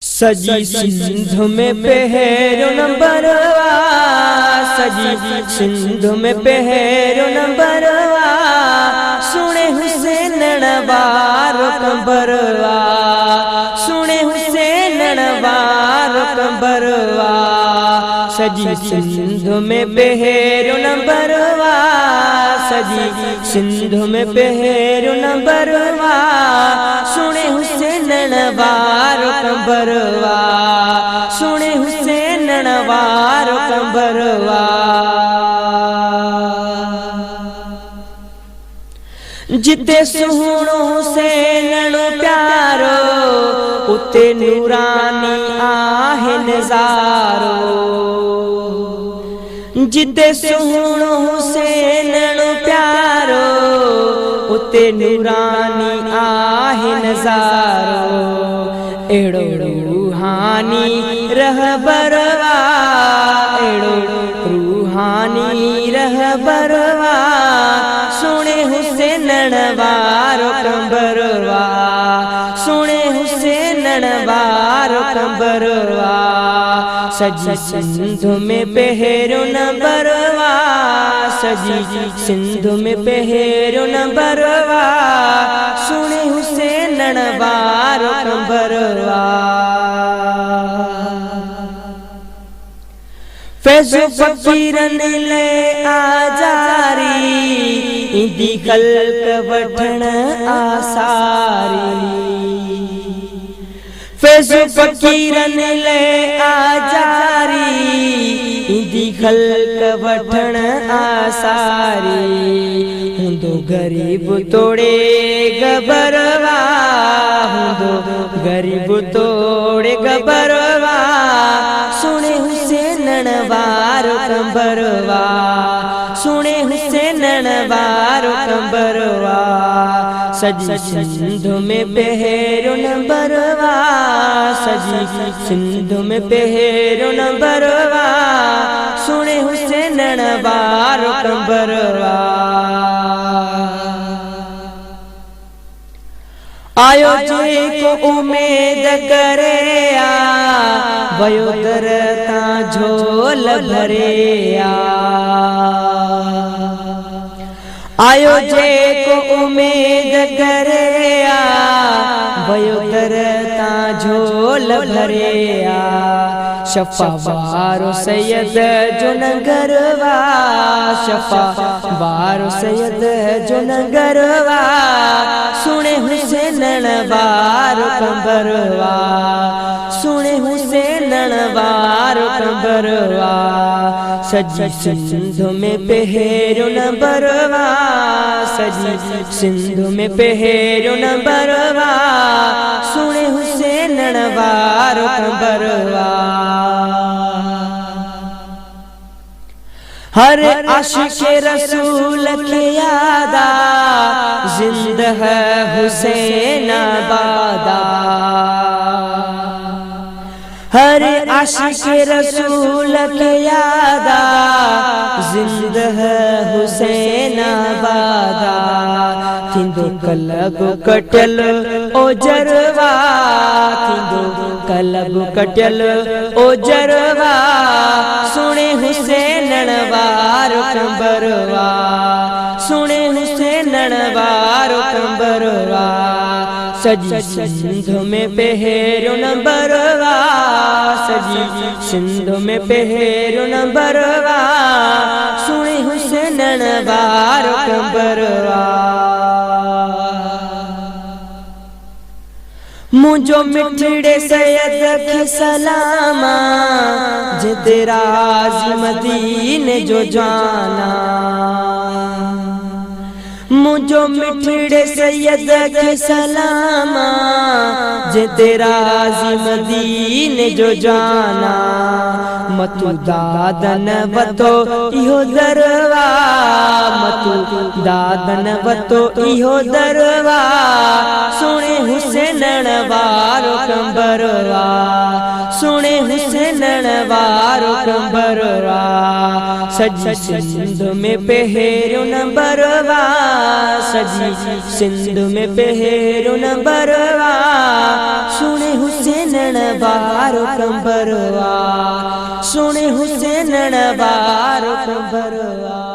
सजी सिंधु में पहरो नंबरवा, सजी सिंधु में पहरो नंबरवा, सुने हुसैन नवारो कंबरवा, सुने हुसैन नवारो कंबरवा। सजी सिंधु में पहरो नंबरवा, सजी सिंधु में पहरो नंबरवा, सुने हुसैन नवारो कंबरवा, सुने हुसैन नवारो कंबरवा। जिते सुनो हुसैन प्यारो, उते नूरानी आहे नज़ारो। जिते सुनो हुसैन प्यारो, उते नूरानी आहे नज़ारो। एड़ो रूहानी रहबरवा, एड़ो रूहानी रहबरवा, सुने हुसैन नवारो कंबरवा, सुने हुसैन नवारो कंबरवा। सजी सिंधु में पहरो नंबरवा, सजी सिंधु में पहरो नंबरवा, सुने हुसैन नवारो कंबरवा। फैज़ो फकीरन ले आजारी, इंदी खल्क वठण आसारी। फैज़ो फकीरन ले आजारी, इंदी खल्क वठण आसारी। हुंदो गरीब तोड़े गबरवा, हुंदो गरीब तोड़े गबरवा, सुने हुसैन नवारो कंबरवा, सुने हुसैन नवारो कंबरवा। सजी सिंधु में पहरो नंबरवा, सजी सिंधु में पहरो नंबरवा, सुने हुसैन नवारो कंबरवा। आयो जे को उम्मीद करे आ, वयो दरता झोल भरे आ। आयो जे को उम्मीद करे आ, वयो दरता झोल भरे आ। शफा वारो सैयद जो नगरवा, शफा वारो सैयद जो नगरवा, सुने हुसैन नवारो कंबरवा, सुने हुसैन नवारो कंबरवा। सजी सिंधु में पहरो नंबरवा, सजी सिंधु में पहरो नंबरवा, सुने हुसैन नवारो कंबरवा। हर आशिक़ रसूल के यादा, जिंदा है हुसैन आबादा। हर आशिक़ रसूल के यादा, जिंदा है हुसैन आबादा। किंदो कलब कटल ओ जरवा, किंदो कलब कटल ओ जरवा, सुने हुसैन नवारो कंबरवा, सुने हुसैन नवारो कंबरवा। सजी सिंधु में पहरो नंबरवा, सजी सिंधु में पहरो नंबरवा, सुने हुसैन नवारो कंबरवा। मुझो मिठड़े सैयद के सलामा, जिद राज़ी मदीने जो जाना। मुझो मिठड़े सैयद के सलामा, जिद राज़ी मदीने जो जाना। मतु दादन वतो इहो दरवा, मतु दादन वतो इहो दरवा, सुने हुसैन नवारो कंबरवा, सुने हुसैन नवारो कंबरवा। सजी सिंधु में पहरो नंबरवा, सजी सिंधु में पहरो नंबरवा, सुने हुसैन बारो कंबरवा, सुने हुसैन बारो कंबरवा।